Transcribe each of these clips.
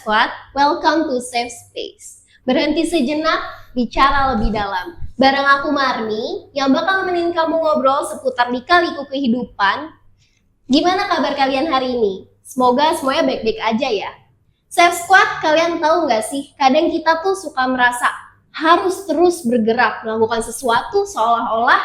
Squad, welcome to Safe Space. Berhenti sejenak, bicara lebih dalam. Bareng aku Marni, yang bakal nemenin kamu ngobrol seputar lika-liku kehidupan. Gimana kabar kalian hari ini? Semoga semuanya baik-baik aja ya. Safe Squad, kalian tahu nggak sih, kadang kita tuh suka merasa harus terus bergerak, melakukan sesuatu seolah-olah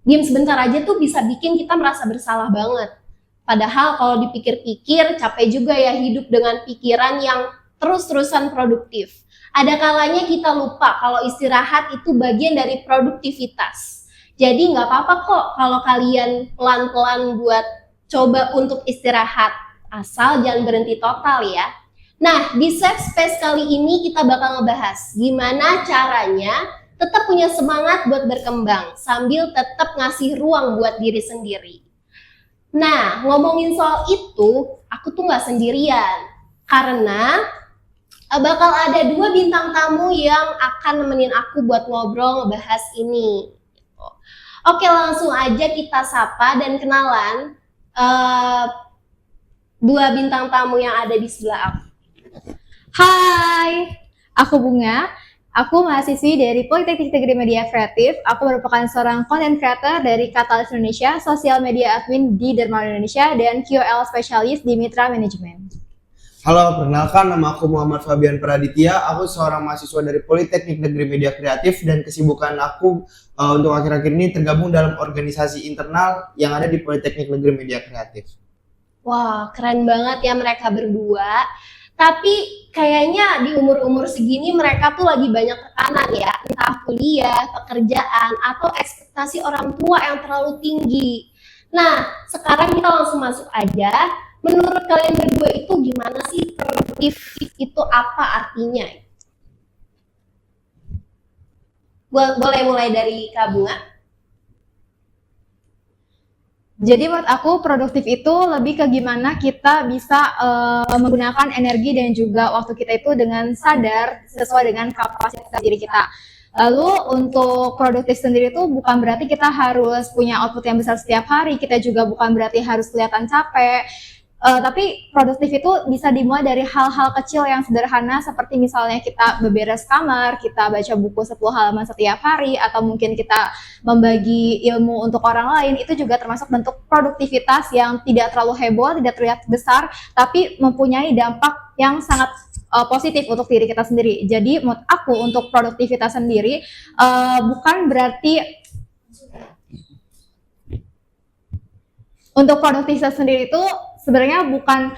diam sebentar aja tuh bisa bikin kita merasa bersalah banget. Padahal kalau dipikir-pikir capek juga ya hidup dengan pikiran yang terus-terusan produktif. Ada kalanya kita lupa kalau istirahat itu bagian dari produktivitas. Jadi nggak apa-apa kok kalau kalian pelan-pelan buat coba untuk istirahat. Asal jangan berhenti total ya. Nah, di Safe Space kali ini kita bakal ngebahas gimana caranya tetap punya semangat buat berkembang sambil tetap ngasih ruang buat diri sendiri. Nah, ngomongin soal itu, aku tuh nggak sendirian. Karena bakal ada 2 bintang tamu yang akan nemenin aku buat ngobrol ngebahas ini. Oke, langsung aja kita sapa dan kenalan 2 bintang tamu yang ada di sebelah aku. Hai, aku Bunga. Aku mahasiswi dari Politeknik Negeri Media Kreatif. Aku merupakan seorang content creator dari Catalyst Indonesia, Social Media Admin di Dermawan Indonesia, dan QL Specialist di Mitra Management. Halo, perkenalkan nama aku Muhammad Fabian Praditya. Aku seorang mahasiswa dari Politeknik Negeri Media Kreatif dan kesibukan aku untuk akhir-akhir ini tergabung dalam organisasi internal yang ada di Politeknik Negeri Media Kreatif. Wah, keren banget ya mereka berdua. Tapi kayaknya di umur-umur segini mereka tuh lagi banyak tekanan ya, entah kuliah, pekerjaan, atau ekspektasi orang tua yang terlalu tinggi. Nah, sekarang kita langsung masuk aja. Menurut kalian berdua itu gimana sih produktif itu apa artinya? Boleh mulai dari Kak Bunga? Jadi menurut aku produktif itu lebih ke gimana kita bisa menggunakan energi dan juga waktu kita itu dengan sadar sesuai dengan kapasitas diri kita. Lalu untuk produktif sendiri itu bukan berarti kita harus punya output yang besar setiap hari, kita juga bukan berarti harus kelihatan capek. Tapi produktif itu bisa dimulai dari hal-hal kecil yang sederhana seperti misalnya kita beberes kamar, kita baca buku 10 halaman setiap hari, atau mungkin kita membagi ilmu untuk orang lain. Itu juga termasuk bentuk produktivitas yang tidak terlalu heboh, tidak terlihat besar, tapi mempunyai dampak yang sangat positif untuk diri kita sendiri. Jadi menurut aku untuk produktivitas sendiri bukan berarti untuk produktivitas sendiri itu sebenarnya bukan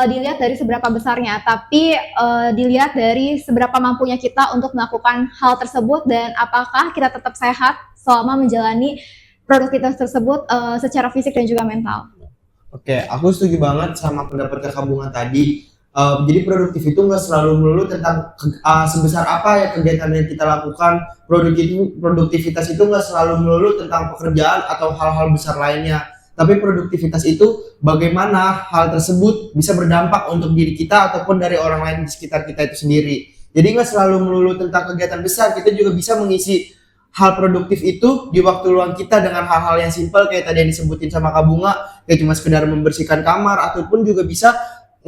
dilihat dari seberapa besarnya, tapi dilihat dari seberapa mampunya kita untuk melakukan hal tersebut dan apakah kita tetap sehat selama menjalani produktivitas tersebut secara fisik dan juga mental. Oke, aku setuju banget sama pendapat Kak Bunga tadi. Jadi produktif itu nggak selalu melulu tentang sebesar apa ya kegiatan yang kita lakukan. Produktivitas itu nggak selalu melulu tentang pekerjaan atau hal-hal besar lainnya. Tapi produktivitas itu bagaimana hal tersebut bisa berdampak untuk diri kita ataupun dari orang lain di sekitar kita itu sendiri. Jadi nggak selalu melulu tentang kegiatan besar, kita juga bisa mengisi hal produktif itu di waktu luang kita dengan hal-hal yang simpel kayak tadi yang disebutin sama Kak Bunga, kayak cuma sekedar membersihkan kamar ataupun juga bisa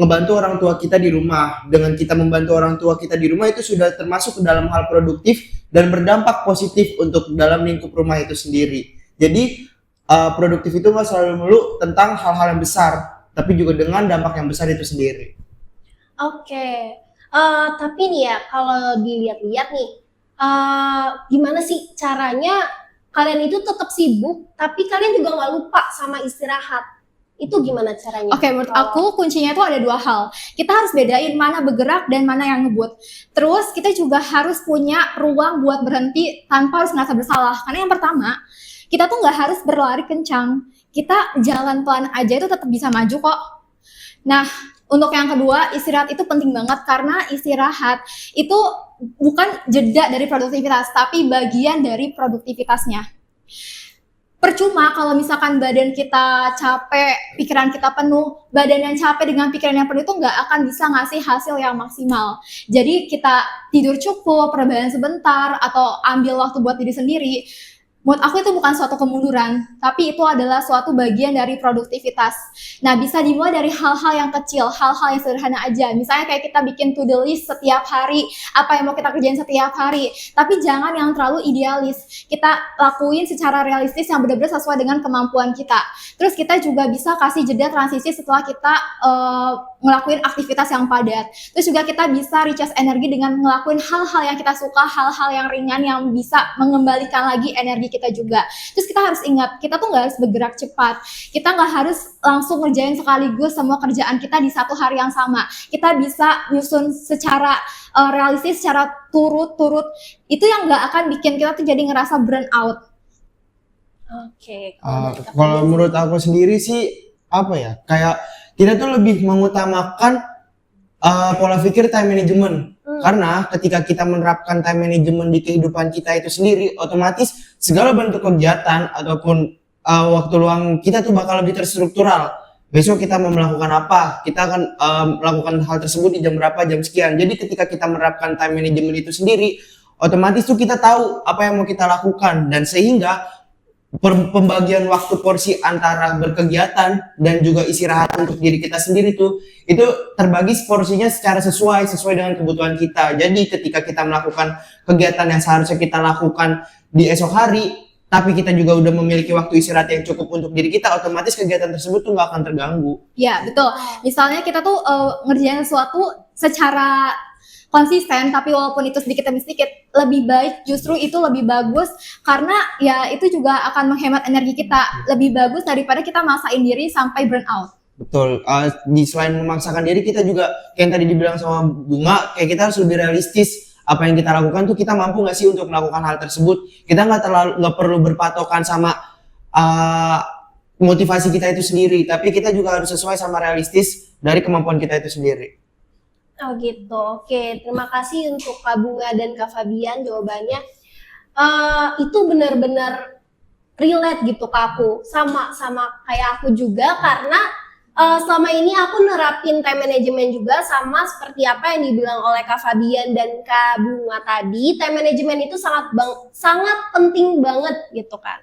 ngebantu orang tua kita di rumah. Dengan kita membantu orang tua kita di rumah itu sudah termasuk ke dalam hal produktif dan berdampak positif untuk dalam lingkup rumah itu sendiri. Jadi produktif itu nggak selalu melulu tentang hal-hal yang besar, tapi juga dengan dampak yang besar itu sendiri. Oke, tapi nih ya kalau dilihat-lihat nih, gimana sih caranya kalian itu tetap sibuk, tapi kalian juga nggak lupa sama istirahat? Itu gimana caranya? Oke, menurut aku kuncinya itu ada 2 hal. Kita harus bedain mana bergerak dan mana yang ngebut. Terus kita juga harus punya ruang buat berhenti tanpa harus merasa bersalah. Karena yang pertama, kita tuh nggak harus berlari kencang. Kita jalan pelan aja itu tetap bisa maju kok. Nah, untuk yang kedua, istirahat itu penting banget karena istirahat itu bukan jeda dari produktivitas, tapi bagian dari produktivitasnya. Percuma kalau misalkan badan kita capek, pikiran kita penuh, badan yang capek dengan pikiran yang penuh itu nggak akan bisa ngasih hasil yang maksimal. Jadi kita tidur cukup, rebahan sebentar, atau ambil waktu buat diri sendiri. Menurut aku itu bukan suatu kemunduran, tapi itu adalah suatu bagian dari produktivitas. Nah, bisa dimulai dari hal-hal yang kecil, hal-hal yang sederhana aja. Misalnya kayak kita bikin to-do list setiap hari, apa yang mau kita kerjain setiap hari. Tapi jangan yang terlalu idealis. Kita lakuin secara realistis yang benar-benar sesuai dengan kemampuan kita. Terus kita juga bisa kasih jeda transisi setelah kita ngelakuin aktivitas yang padat. Terus juga kita bisa recharge energi dengan ngelakuin hal-hal yang kita suka, hal-hal yang ringan yang bisa mengembalikan lagi energi kita juga. Terus kita harus ingat, kita tuh nggak harus bergerak cepat. Kita nggak harus langsung ngerjain sekaligus semua kerjaan kita di satu hari yang sama. Kita bisa nyusun secara realistis, secara turut-turut. Itu yang nggak akan bikin kita tuh jadi ngerasa burn out. Oke. Kalau menurut aku sendiri sih apa ya, kayak kita tuh lebih mengutamakan pola pikir time management. Karena ketika kita menerapkan time management di kehidupan kita itu sendiri, otomatis segala bentuk kegiatan ataupun waktu luang kita tuh bakal lebih terstruktural. Besok kita mau melakukan apa, kita akan melakukan hal tersebut di jam berapa, jam sekian. Jadi ketika kita menerapkan time management itu sendiri, otomatis tuh kita tahu apa yang mau kita lakukan, dan sehingga pembagian waktu porsi antara berkegiatan dan juga istirahat untuk diri kita sendiri tuh itu terbagi porsinya secara sesuai dengan kebutuhan kita. Jadi ketika kita melakukan kegiatan yang seharusnya kita lakukan di esok hari, tapi kita juga udah memiliki waktu istirahat yang cukup untuk diri kita, otomatis kegiatan tersebut tuh nggak akan terganggu. Ya, betul. Misalnya kita tuh ngerjain sesuatu secara konsisten, tapi walaupun itu sedikit demi sedikit, lebih baik, justru itu lebih bagus, karena ya itu juga akan menghemat energi kita lebih bagus daripada kita maksain diri sampai burn out. Betul. Selain memaksakan diri, kita juga kayak yang tadi dibilang sama Bunga, kayak kita harus lebih realistis. Apa yang kita lakukan tuh kita mampu nggak sih untuk melakukan hal tersebut? Kita nggak perlu berpatokan sama motivasi kita itu sendiri, tapi kita juga harus sesuai sama realistis dari kemampuan kita itu sendiri. Oh gitu, oke. Terima kasih untuk Kak Bunga dan Kak Fabian jawabannya. Itu benar-benar relate gitu ke aku, sama kayak aku juga, karena selama ini aku nerapin time management juga sama seperti apa yang dibilang oleh Kak Fabian dan Kak Bunga tadi. Time management itu sangat penting banget gitu kan.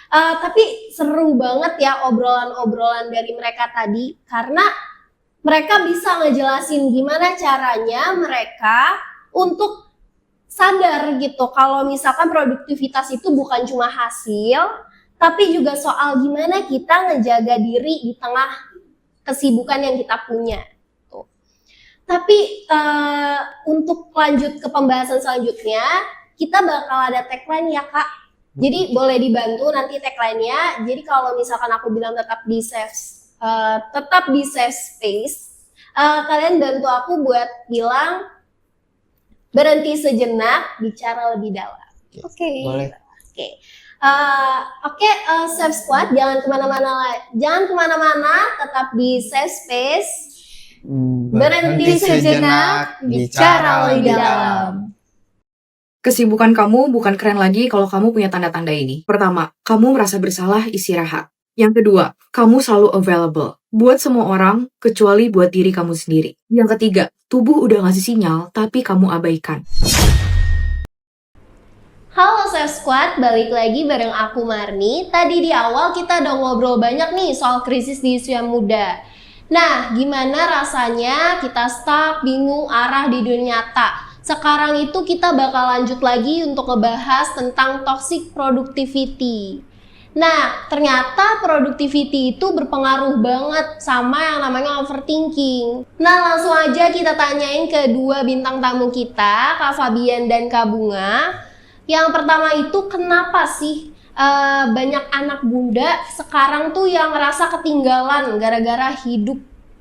Tapi seru banget ya obrolan-obrolan dari mereka tadi, karena mereka bisa ngejelasin gimana caranya mereka untuk sadar gitu kalau misalkan produktivitas itu bukan cuma hasil, tapi juga soal gimana kita ngejaga diri di tengah kesibukan yang kita punya. Tuh. Tapi untuk lanjut ke pembahasan selanjutnya, kita bakal ada tagline ya Kak. Jadi boleh dibantu nanti tagline-nya. Jadi kalau misalkan aku bilang tetap di safe space, kalian bantu aku buat bilang berhenti sejenak, bicara lebih dalam. Oke. Boleh. Oke, Safe Squad, jangan kemana-mana, tetap di safe space. Berhenti sejenak, bicara lebih dalam. Kesibukan kamu bukan keren lagi kalau kamu punya tanda-tanda ini. Pertama, kamu merasa bersalah istirahat. Yang kedua, kamu selalu available buat semua orang, kecuali buat diri kamu sendiri. Yang ketiga, tubuh udah ngasih sinyal, tapi kamu abaikan. Halo Safe Squad, balik lagi bareng aku Marni. Tadi di awal kita udah ngobrol banyak nih soal krisis di usia muda. Nah, gimana rasanya kita stuck, bingung arah di dunia nyata? Sekarang itu kita bakal lanjut lagi untuk ngebahas tentang toxic productivity. Nah, ternyata productivity itu berpengaruh banget sama yang namanya overthinking. Nah, langsung aja kita tanyain ke dua bintang tamu kita, Kak Fabian dan Kak Bunga. Yang pertama itu, kenapa sih banyak anak muda sekarang tuh yang ngerasa ketinggalan gara-gara hidup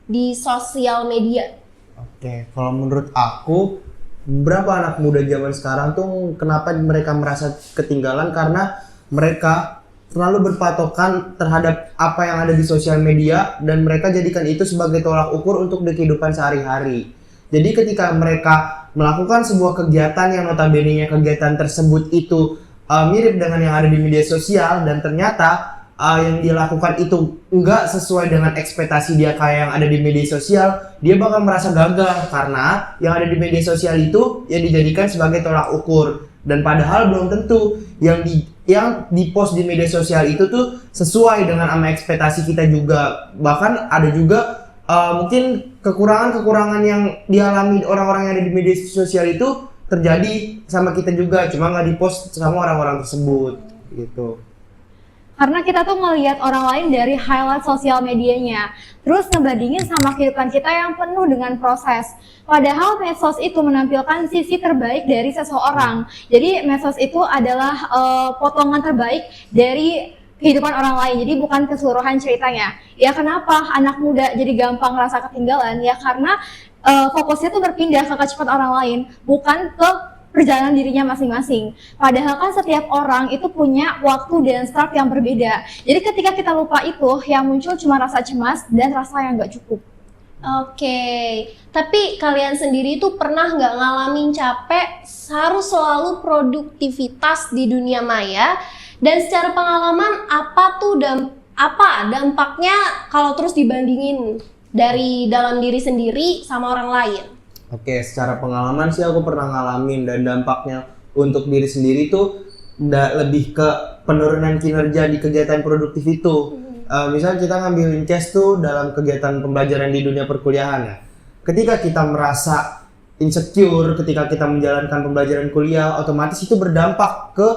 di sosial media? Oke, kalau menurut aku, beberapa anak muda zaman sekarang tuh kenapa mereka merasa ketinggalan, karena mereka terlalu berpatokan terhadap apa yang ada di sosial media dan mereka jadikan itu sebagai tolak ukur untuk di kehidupan sehari-hari. Jadi ketika mereka melakukan sebuah kegiatan yang notabene-nya kegiatan tersebut itu mirip dengan yang ada di media sosial, dan ternyata yang dia lakukan itu enggak sesuai dengan ekspektasi dia kayak yang ada di media sosial, dia bakal merasa gagal karena yang ada di media sosial itu yang dijadikan sebagai tolak ukur. Dan padahal belum tentu yang yang di post di media sosial itu tuh sesuai dengan sama ekspektasi kita juga. Bahkan ada juga mungkin kekurangan-kekurangan yang dialami orang-orang yang ada di media sosial itu terjadi sama kita juga, cuma nggak di post sama orang-orang tersebut gitu. Karena kita tuh ngelihat orang lain dari highlight sosial medianya, terus ngebandingin sama kehidupan kita yang penuh dengan proses. Padahal medsos itu menampilkan sisi terbaik dari seseorang. Jadi medsos itu adalah potongan terbaik dari kehidupan orang lain, jadi bukan keseluruhan ceritanya. Ya kenapa anak muda jadi gampang ngerasa ketinggalan? Ya karena fokusnya tuh berpindah ke kecepatan orang lain, bukan ke perjalanan dirinya masing-masing. Padahal kan setiap orang itu punya waktu dan start yang berbeda. Jadi ketika kita lupa itu, yang muncul cuma rasa cemas dan rasa yang nggak cukup. Oke, tapi kalian sendiri tuh pernah nggak ngalamin capek harus selalu produktivitas di dunia maya? Dan secara pengalaman apa dampaknya kalau terus dibandingin dari dalam diri sendiri sama orang lain? Oke, secara pengalaman sih aku pernah ngalamin, dan dampaknya untuk diri sendiri tuh lebih ke penurunan kinerja di kegiatan produktif itu. Misal kita ngambilin case tuh dalam kegiatan pembelajaran di dunia perkuliahan ya. Ketika kita merasa insecure ketika kita menjalankan pembelajaran kuliah, otomatis itu berdampak ke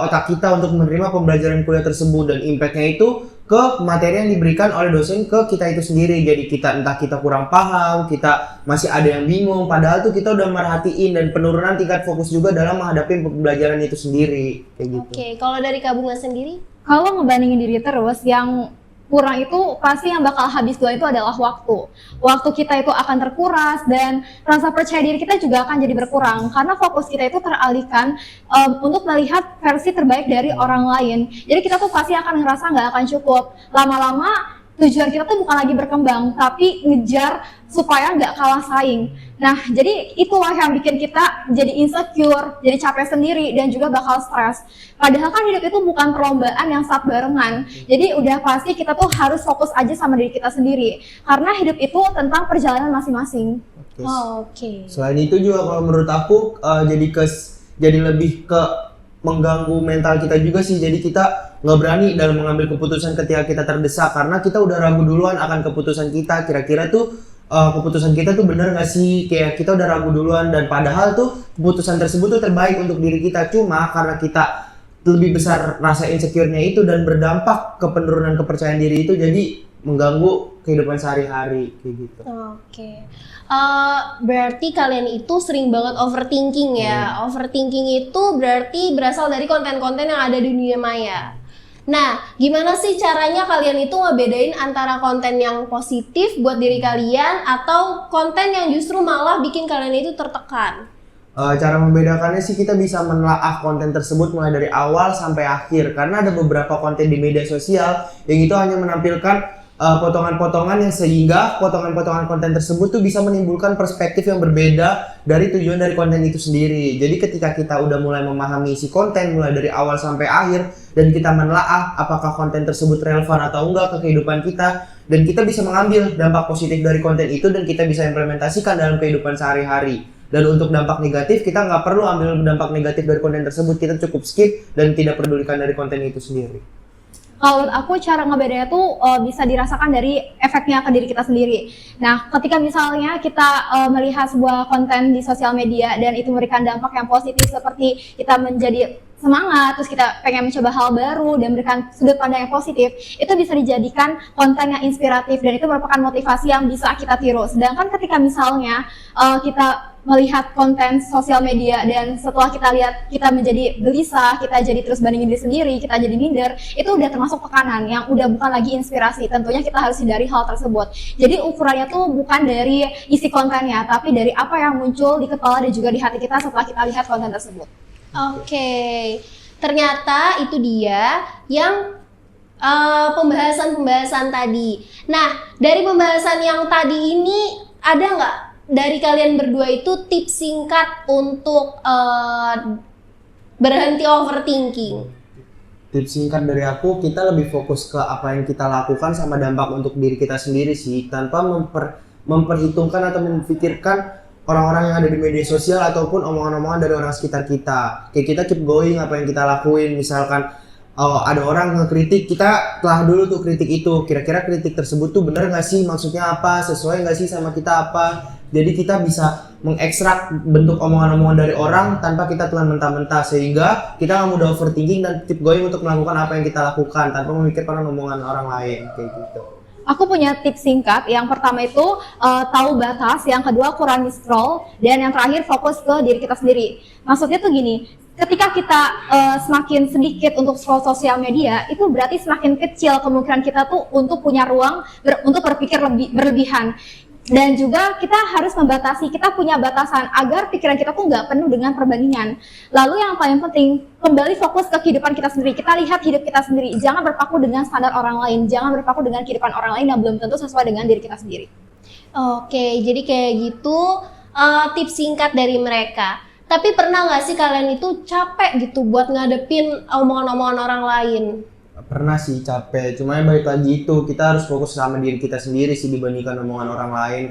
otak kita untuk menerima pembelajaran kuliah tersebut, dan impactnya itu ke materi yang diberikan oleh dosen ke kita itu sendiri. Jadi entah kita kurang paham, kita masih ada yang bingung, padahal tuh kita udah merhatiin, dan penurunan tingkat fokus juga dalam menghadapi pembelajaran itu sendiri kayak gitu. Oke, kalau dari Kak Bunga sendiri? Kalau ngebandingin diri terus, yang kurang itu pasti yang bakal habis dua itu adalah waktu. Waktu kita itu akan terkuras, dan rasa percaya diri kita juga akan jadi berkurang karena fokus kita itu teralihkan untuk melihat versi terbaik dari orang lain. Jadi kita tuh pasti akan ngerasa nggak akan cukup. Lama-lama tujuan kita tuh bukan lagi berkembang, tapi ngejar supaya nggak kalah saing. Nah, jadi itulah yang bikin kita jadi insecure, jadi capek sendiri, dan juga bakal stres. Padahal kan hidup itu bukan perlombaan yang saat barengan. Jadi udah pasti kita tuh harus fokus aja sama diri kita sendiri. Karena hidup itu tentang perjalanan masing-masing. Oke. Selain itu juga kalau menurut aku jadi lebih ke mengganggu mental kita juga sih. Jadi kita nggak berani dalam mengambil keputusan ketika kita terdesak, karena kita udah ragu duluan akan keputusan kita. Kira-kira tuh keputusan kita tuh bener nggak sih? Kayak kita udah ragu duluan, dan padahal tuh keputusan tersebut tuh terbaik untuk diri kita. Cuma karena kita lebih besar rasa insecure-nya itu dan berdampak ke penurunan kepercayaan diri itu, jadi mengganggu kehidupan sehari-hari kayak gitu. Oke. Berarti kalian itu sering banget overthinking ya. Overthinking itu berarti berasal dari konten-konten yang ada di dunia maya. Nah, gimana sih caranya kalian itu ngebedain antara konten yang positif buat diri kalian atau konten yang justru malah bikin kalian itu tertekan? Cara membedakannya sih kita bisa menelaah konten tersebut mulai dari awal sampai akhir, karena ada beberapa konten di media sosial yang itu hanya menampilkan potongan-potongan yang sehingga potongan-potongan konten tersebut tuh bisa menimbulkan perspektif yang berbeda dari tujuan dari konten itu sendiri. Jadi ketika kita udah mulai memahami isi konten mulai dari awal sampai akhir, dan kita menelaah apakah konten tersebut relevan atau enggak ke kehidupan kita, dan kita bisa mengambil dampak positif dari konten itu dan kita bisa implementasikan dalam kehidupan sehari-hari. Dan untuk dampak negatif, kita nggak perlu ambil dampak negatif dari konten tersebut, kita cukup skip dan tidak pedulikan dari konten itu sendiri. Kalau menurut aku cara ngebedanya tuh bisa dirasakan dari efeknya ke diri kita sendiri. Nah, ketika misalnya kita melihat sebuah konten di sosial media dan itu memberikan dampak yang positif seperti kita menjadi semangat, terus kita pengen mencoba hal baru dan memberikan sudut pandang yang positif, itu bisa dijadikan konten yang inspiratif dan itu merupakan motivasi yang bisa kita tiru. Sedangkan ketika misalnya kita melihat konten sosial media dan setelah kita lihat kita menjadi gelisah, kita jadi terus bandingin diri sendiri, kita jadi minder, itu udah termasuk tekanan yang udah bukan lagi inspirasi. Tentunya kita harus hindari hal tersebut. Jadi ukurannya tuh bukan dari isi kontennya, tapi dari apa yang muncul di kepala dan juga di hati kita setelah kita lihat konten tersebut. Oke, ternyata itu dia yang pembahasan-pembahasan tadi. Nah, dari pembahasan yang tadi ini ada nggak dari kalian berdua itu tips singkat untuk berhenti overthinking? Tips singkat dari aku, kita lebih fokus ke apa yang kita lakukan sama dampak untuk diri kita sendiri sih, tanpa memperhitungkan atau memikirkan orang-orang yang ada di media sosial ataupun omongan-omongan dari orang sekitar kita. Kayak kita keep going apa yang kita lakuin. Misalkan ada orang ngekritik, kita telah dulu tuh kritik itu. Kira-kira kritik tersebut tuh bener nggak sih? Maksudnya apa? Sesuai nggak sih sama kita apa? Jadi kita bisa mengekstrak bentuk omongan-omongan dari orang tanpa kita telan mentah-mentah, sehingga kita nggak mudah overthinking dan keep going untuk melakukan apa yang kita lakukan tanpa memikirkan omongan orang lain kayak gitu. Aku punya tips singkat. Yang pertama itu tahu batas, yang kedua kurangi scroll, dan yang terakhir fokus ke diri kita sendiri. Maksudnya tuh gini, ketika kita semakin sedikit untuk scroll sosial media, itu berarti semakin kecil kemungkinan kita tuh untuk punya ruang untuk berpikir berlebihan. Dan juga kita harus membatasi, kita punya batasan agar pikiran kita tuh nggak penuh dengan perbandingan. Lalu yang paling penting, kembali fokus ke kehidupan kita sendiri. Kita lihat hidup kita sendiri, jangan berpaku dengan standar orang lain, jangan berpaku dengan kehidupan orang lain yang belum tentu sesuai dengan diri kita sendiri. Oke, jadi kayak gitu tips singkat dari mereka. Tapi pernah nggak sih kalian itu capek gitu buat ngadepin omongan-omongan orang lain? Pernah sih capek, cuma yang balik lagi itu kita harus fokus sama diri kita sendiri sih dibandingkan omongan orang lain.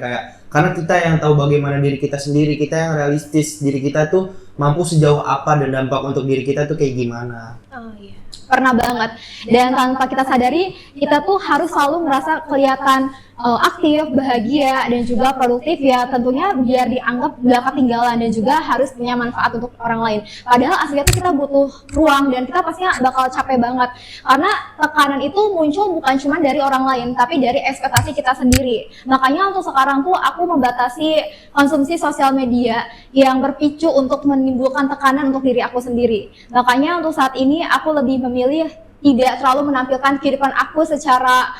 Karena kita yang tahu bagaimana diri kita sendiri, kita yang realistis, diri kita tuh mampu sejauh apa dan dampak untuk diri kita tuh kayak gimana. Oh iya. Pernah banget. Dan tanpa kita sadari, kita tuh harus selalu merasa kelihatan aktif, bahagia, dan juga produktif, ya tentunya biar dianggap gak ketinggalan, dan juga harus punya manfaat untuk orang lain. Padahal aslinya tuh kita butuh ruang, dan kita pastinya bakal capek banget. Karena tekanan itu muncul bukan cuma dari orang lain, tapi dari ekspektasi kita sendiri. Makanya untuk sekarang tuh aku membatasi konsumsi sosial media yang berpicu untuk menimbulkan tekanan untuk diri aku sendiri. Makanya untuk saat ini aku lebih memilih tidak terlalu menampilkan kehidupan aku secara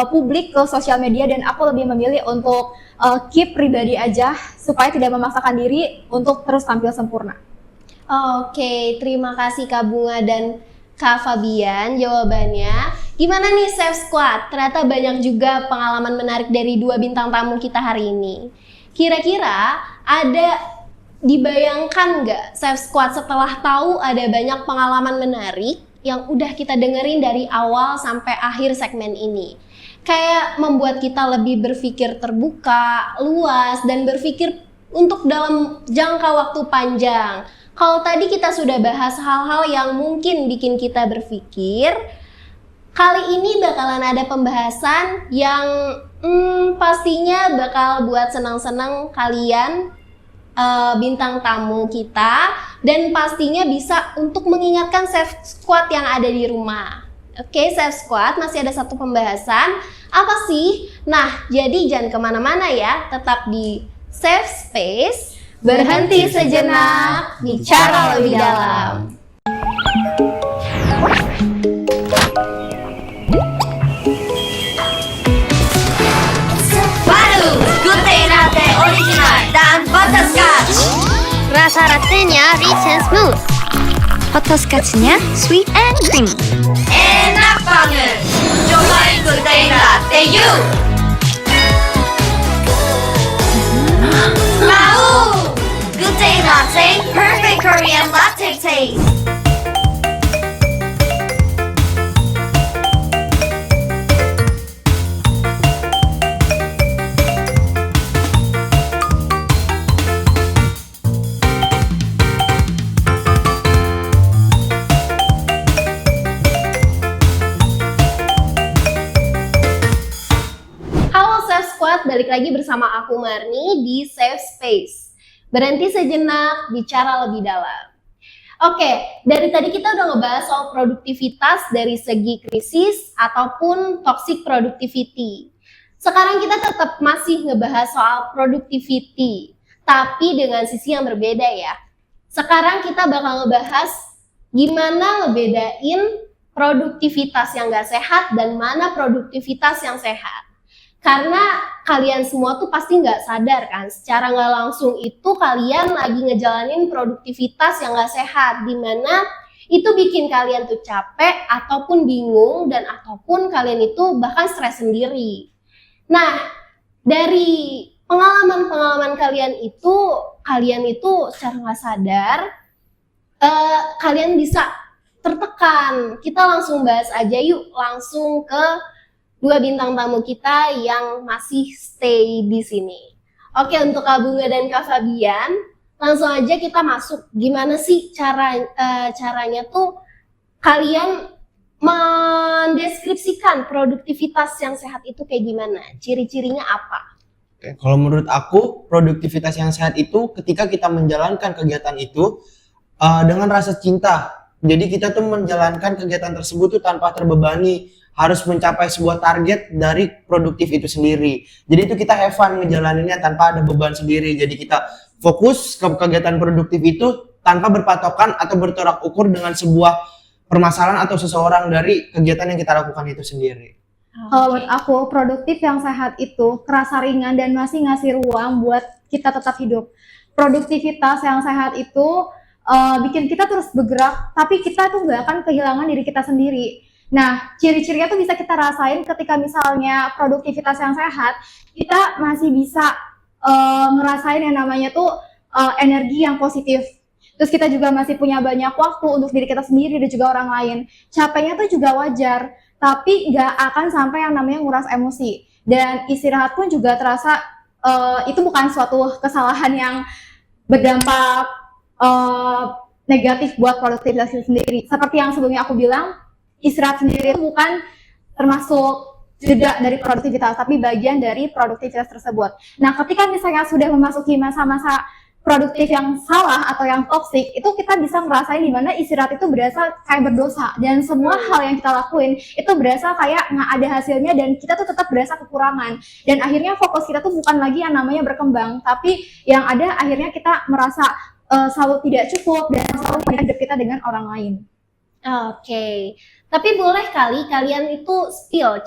publik ke sosial media, dan aku lebih memilih untuk keep pribadi aja supaya tidak memaksakan diri untuk terus tampil sempurna. Oke, terima kasih Kak Bunga dan Kak Fabian jawabannya. Gimana nih Chef Squad? Ternyata banyak juga pengalaman menarik dari dua bintang tamu kita hari ini. Kira-kira ada dibayangkan nggak Chef Squad setelah tahu ada banyak pengalaman menarik yang udah kita dengerin dari awal sampai akhir segmen ini? Kayak membuat kita lebih berpikir terbuka, luas, dan berpikir untuk dalam jangka waktu panjang. Kalau tadi kita sudah bahas hal-hal yang mungkin bikin kita berpikir, kali ini bakalan ada pembahasan yang pastinya bakal buat senang-senang kalian bintang tamu kita, dan pastinya bisa untuk mengingatkan Chef Squad yang ada di rumah. Oke, Chef Squad, masih ada satu pembahasan. Apa sih? Nah, jadi jangan kemana-mana ya, tetap di Safe Space. Berhenti sejenak, bicara lebih dalam. Baru Gute Latte Original dan Butterscotch. Rasa latenya rich and smooth. Butterscotchnya sweet and creamy. Enak banget. Cobain Gute Latte yuk. Mau Gute Latte, perfect Korean latte taste. Balik lagi bersama aku Marni di Safe Space. Berhenti sejenak, bicara lebih dalam. Oke, dari tadi kita udah ngebahas soal produktivitas dari segi krisis ataupun toxic productivity. Sekarang kita tetap masih ngebahas soal productivity, tapi dengan sisi yang berbeda ya. Sekarang kita bakal ngebahas gimana ngebedain produktivitas yang gak sehat dan mana produktivitas yang sehat. Karena kalian semua tuh pasti nggak sadar kan, secara nggak langsung itu kalian lagi ngejalanin produktivitas yang nggak sehat, dimana itu bikin kalian tuh capek ataupun bingung, dan ataupun kalian itu bahkan stres sendiri. Nah, dari pengalaman-pengalaman kalian itu secara nggak sadar kalian bisa tertekan. Kita langsung bahas aja yuk, langsung ke dua bintang tamu kita yang masih stay di sini. Oke, untuk Kak Bunga dan Kak Fabian, langsung aja kita masuk. Gimana sih caranya tuh kalian mendeskripsikan produktivitas yang sehat itu kayak gimana? Ciri-cirinya apa? Oke, kalau menurut aku produktivitas yang sehat itu ketika kita menjalankan kegiatan itu dengan rasa cinta. Jadi kita tuh menjalankan kegiatan tersebut tuh tanpa terbebani, harus mencapai sebuah target dari produktif itu sendiri. Jadi itu kita have fun ngejalaninnya tanpa ada beban sendiri. Jadi kita fokus ke kegiatan produktif itu tanpa berpatokan atau bertolak ukur dengan sebuah permasalahan atau seseorang dari kegiatan yang kita lakukan itu sendiri. Kalau menurut aku, produktif yang sehat itu kerasa ringan dan masih ngasih ruang buat kita tetap hidup. Produktivitas yang sehat itu bikin kita terus bergerak, tapi kita tuh nggak akan kehilangan diri kita sendiri. Nah, ciri-cirinya tuh bisa kita rasain ketika misalnya produktivitas yang sehat, kita masih bisa ngerasain yang namanya tuh energi yang positif. Terus kita juga masih punya banyak waktu untuk diri kita sendiri dan juga orang lain. Capeknya tuh juga wajar, tapi nggak akan sampai yang namanya nguras emosi. Dan istirahat pun juga terasa itu bukan suatu kesalahan yang berdampak negatif buat produktivitas sendiri. Seperti yang sebelumnya aku bilang, istirahat sendiri itu bukan termasuk jeda dari produktivitas, tapi bagian dari produktivitas tersebut. Nah, ketika misalnya sudah memasuki masa-masa produktif yang salah atau yang toksik, itu kita bisa ngerasain di mana istirahat itu berasa kayak berdosa, dan semua hal yang kita lakuin itu berasa kayak nggak ada hasilnya dan kita tuh tetap berasa kekurangan. Dan akhirnya fokus kita tuh bukan lagi yang namanya berkembang, tapi yang ada akhirnya kita merasa selalu tidak cukup dan selalu hidup kita dengan orang lain. Oke. Tapi boleh kali kalian itu spill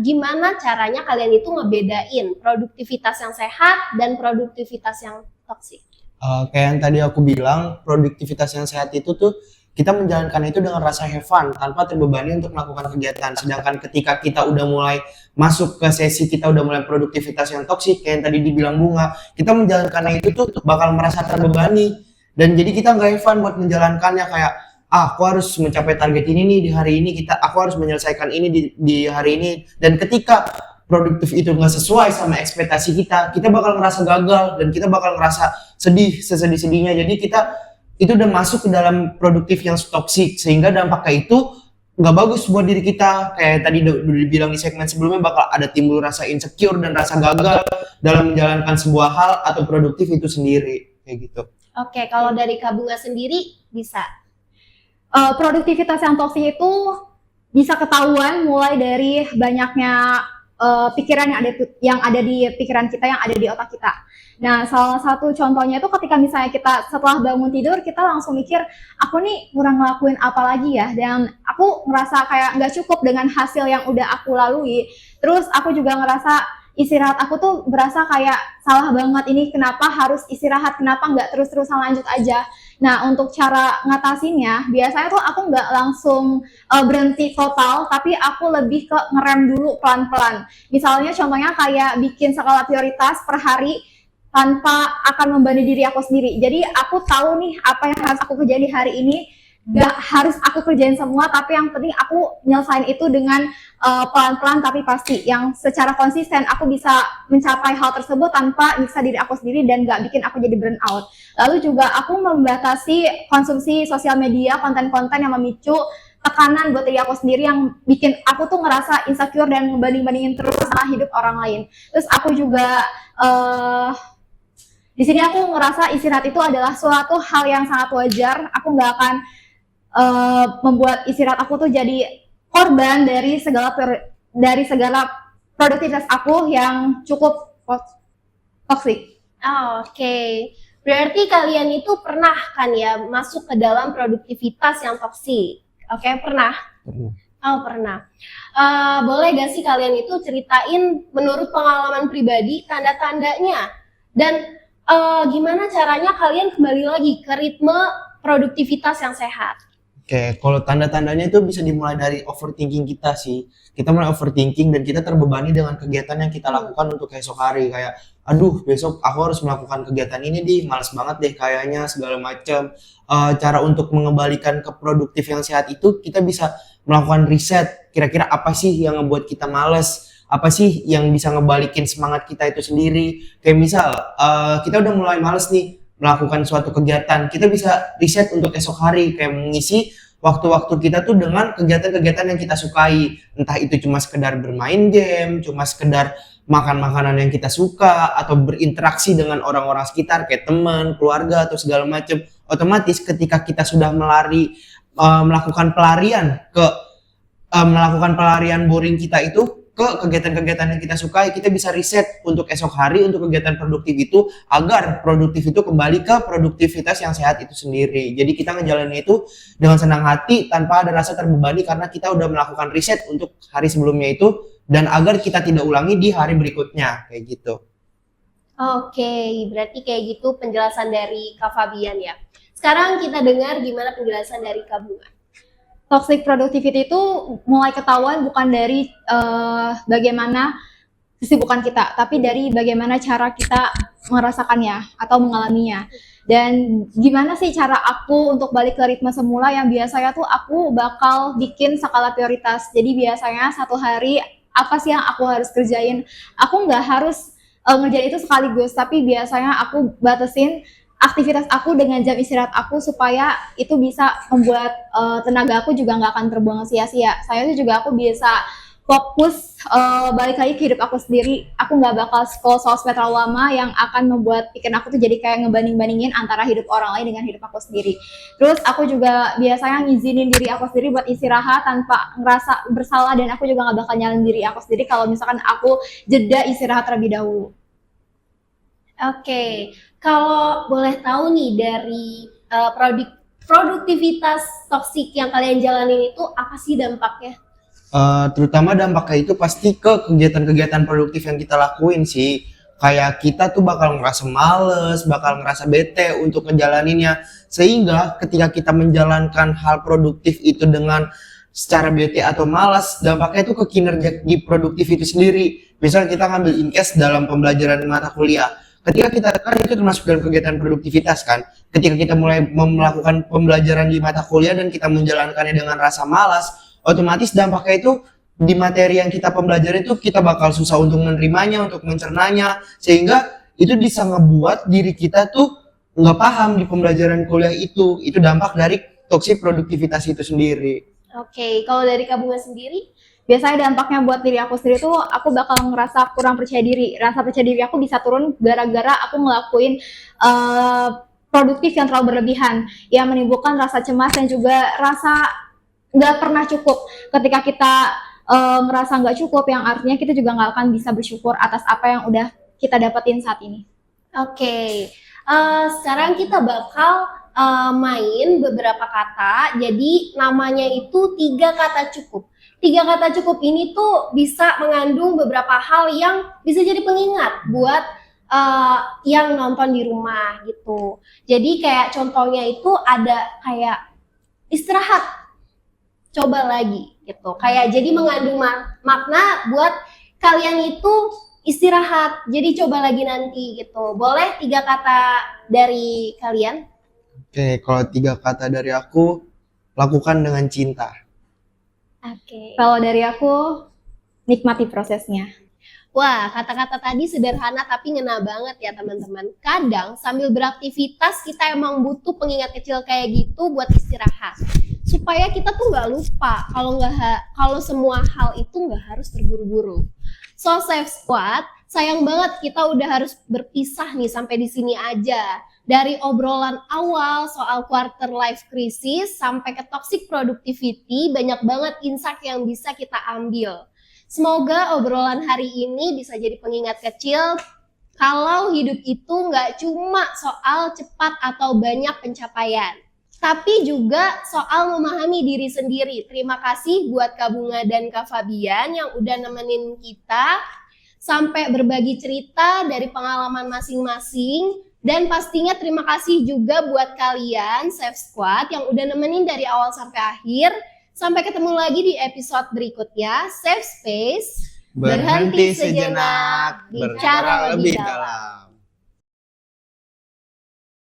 gimana caranya kalian itu ngebedain produktivitas yang sehat dan produktivitas yang toksik. Kayak yang tadi aku bilang, produktivitas yang sehat itu tuh kita menjalankan itu dengan rasa have fun tanpa terbebani untuk melakukan kegiatan. Sedangkan ketika kita udah mulai masuk ke sesi kita udah mulai produktivitas yang toksik, kayak yang tadi dibilang Bunga, kita menjalankan itu tuh bakal merasa terbebani, dan jadi kita nggak have fun buat menjalankannya. Kayak aku harus mencapai target ini nih di hari ini, aku harus menyelesaikan ini di hari ini. Dan ketika produktif itu nggak sesuai sama ekspektasi kita bakal ngerasa gagal dan kita bakal ngerasa sesedih-sedihnya. Jadi kita itu udah masuk ke dalam produktif yang toksik, sehingga dampaknya itu nggak bagus buat diri kita. Kayak tadi udah dibilang di segmen sebelumnya, bakal ada timbul rasa insecure dan rasa gagal dalam menjalankan sebuah hal atau produktif itu sendiri, kayak gitu. Oke, kalau dari Kak Bunga sendiri bisa? Produktivitas yang toksik itu bisa ketahuan mulai dari banyaknya pikiran yang ada di pikiran kita, yang ada di otak kita. Nah, salah satu contohnya itu ketika misalnya kita setelah bangun tidur, kita langsung mikir, aku nih kurang ngelakuin apa lagi ya, dan aku ngerasa kayak nggak cukup dengan hasil yang udah aku lalui. Terus aku juga ngerasa istirahat aku tuh berasa kayak salah banget, ini kenapa harus istirahat, kenapa nggak terus-terusan lanjut aja. Nah, untuk cara ngatasinnya, biasanya tuh aku nggak langsung berhenti total, tapi aku lebih ke ngerem dulu pelan-pelan. Misalnya contohnya kayak bikin skala prioritas per hari tanpa akan membebani diri aku sendiri. Jadi aku tahu nih apa yang harus aku kerjain di hari ini, nggak harus aku kerjain semua, tapi yang penting aku nyelesain itu dengan pelan-pelan tapi pasti, yang secara konsisten aku bisa mencapai hal tersebut tanpa nyiksa diri aku sendiri dan nggak bikin aku jadi burn out. Lalu juga aku membatasi konsumsi sosial media, konten-konten yang memicu tekanan buat diri aku sendiri, yang bikin aku tuh ngerasa insecure dan ngebanding-bandingin terus sama hidup orang lain. Terus aku juga di sini aku ngerasa istirahat itu adalah suatu hal yang sangat wajar. Aku nggak akan membuat istirahat aku tuh jadi korban dari segala produktivitas aku yang cukup toksik. Oke. Berarti kalian itu pernah kan ya masuk ke dalam produktivitas yang toksik? Oke, pernah? Oh, pernah. Boleh gak sih kalian itu ceritain menurut pengalaman pribadi tanda-tandanya? Dan gimana caranya kalian kembali lagi ke ritme produktivitas yang sehat? Oke, kalau tanda-tandanya itu bisa dimulai dari overthinking kita sih. Kita mulai overthinking dan kita terbebani dengan kegiatan yang kita lakukan untuk esok hari. Kayak, aduh besok aku harus melakukan kegiatan ini males banget deh kayaknya, segala macam. Cara untuk mengembalikan ke produktif yang sehat itu, kita bisa melakukan riset. Kira-kira apa sih yang ngebuat kita males? apa sih yang bisa ngebalikin semangat kita itu sendiri. Kayak misal kita udah mulai males nih melakukan suatu kegiatan, kita bisa riset untuk esok hari, kayak mengisi waktu-waktu kita tuh dengan kegiatan-kegiatan yang kita sukai. Entah itu cuma sekedar bermain game, cuma sekedar makan makanan yang kita suka, atau berinteraksi dengan orang-orang sekitar kayak teman, keluarga, atau segala macam. Otomatis ketika kita sudah melakukan pelarian boring kita itu ke kegiatan-kegiatan yang kita sukai, kita bisa riset untuk esok hari untuk kegiatan produktif itu, agar produktif itu kembali ke produktivitas yang sehat itu sendiri. Jadi kita ngejalanin itu dengan senang hati tanpa ada rasa terbebani karena kita udah melakukan riset untuk hari sebelumnya itu, dan agar kita tidak ulangi di hari berikutnya kayak gitu. Oke, berarti kayak gitu penjelasan dari Kak Fabian ya. Sekarang kita dengar gimana penjelasan dari Kak Bunga. Toxic productivity itu mulai ketahuan bukan dari bagaimana kesibukan kita, tapi dari bagaimana cara kita merasakannya atau mengalaminya. Dan gimana sih cara aku untuk balik ke ritme semula yang biasanya tuh aku bakal bikin skala prioritas. Jadi biasanya satu hari apa sih yang aku harus kerjain. Aku nggak harus ngerjain itu sekaligus, tapi biasanya aku batasin aktivitas aku dengan jam istirahat aku supaya itu bisa membuat tenaga aku juga nggak akan terbuang sia-sia. Saya tuh juga aku bisa fokus balik lagi ke hidup aku sendiri. Aku nggak bakal scroll sosmed terlalu lama yang akan membuat pikiran aku tuh jadi kayak ngebanding-bandingin antara hidup orang lain dengan hidup aku sendiri. Terus aku juga biasanya ngizinin diri aku sendiri buat istirahat tanpa ngerasa bersalah, dan aku juga nggak bakal nyalain diri aku sendiri kalau misalkan aku jeda istirahat terlebih dahulu. Oke, kalau boleh tahu nih dari produktivitas toksik yang kalian jalanin itu apa sih dampaknya? Terutama dampaknya itu pasti ke kegiatan-kegiatan produktif yang kita lakuin sih. Kayak kita tuh bakal ngerasa males, bakal ngerasa bete untuk ngejalaninnya. Sehingga ketika kita menjalankan hal produktif itu dengan secara bete atau malas, dampaknya itu ke kinerja di produktif itu sendiri. Misalnya kita ngambil in-case dalam pembelajaran mata kuliah. Ketika kita kan itu termasuk dalam kegiatan produktivitas kan. Ketika kita mulai melakukan pembelajaran di mata kuliah dan kita menjalankannya dengan rasa malas, otomatis dampaknya itu di materi yang kita pembelajaran itu kita bakal susah untuk menerimanya, untuk mencernanya, sehingga itu bisa ngebuat diri kita tuh nggak paham di pembelajaran kuliah itu. Itu dampak dari toksik produktivitas itu sendiri. Oke, kalau dari Kak Bunga sendiri? Biasanya dampaknya buat diri aku sendiri tuh aku bakal ngerasa kurang percaya diri. Rasa percaya diri aku bisa turun gara-gara aku ngelakuin produktif yang terlalu berlebihan, yang menimbulkan rasa cemas dan juga rasa nggak pernah cukup. Ketika kita merasa nggak cukup, yang artinya kita juga nggak akan bisa bersyukur atas apa yang udah kita dapetin saat ini. Oke, sekarang kita bakal main beberapa kata. Jadi namanya itu 3 kata cukup. 3 kata cukup ini tuh bisa mengandung beberapa hal yang bisa jadi pengingat buat yang nonton di rumah gitu. Jadi kayak contohnya itu ada kayak istirahat, coba lagi gitu. Kayak jadi mengandung makna buat kalian itu istirahat, jadi coba lagi nanti gitu. Boleh 3 kata dari kalian? Oke, kalau 3 kata dari aku, lakukan dengan cinta. Oke. Kalau dari aku, nikmati prosesnya. Wah, kata-kata tadi sederhana tapi ngena banget ya teman-teman. Kadang sambil beraktivitas kita emang butuh pengingat kecil kayak gitu buat istirahat. Supaya kita tuh nggak lupa kalau semua hal itu nggak harus terburu-buru. So Safe Squad, sayang banget kita udah harus berpisah nih sampai di sini aja. Dari obrolan awal soal quarter life crisis sampai ke toxic productivity, banyak banget insight yang bisa kita ambil. Semoga obrolan hari ini bisa jadi pengingat kecil kalau hidup itu nggak cuma soal cepat atau banyak pencapaian, tapi juga soal memahami diri sendiri. Terima kasih buat Kak Bunga dan Kak Fabian yang udah nemenin kita sampai berbagi cerita dari pengalaman masing-masing. Dan pastinya terima kasih juga buat kalian Safe Squad yang udah nemenin dari awal sampai akhir. Sampai ketemu lagi di episode berikutnya. Safe Space, Berhenti sejenak, bicara lebih dalam.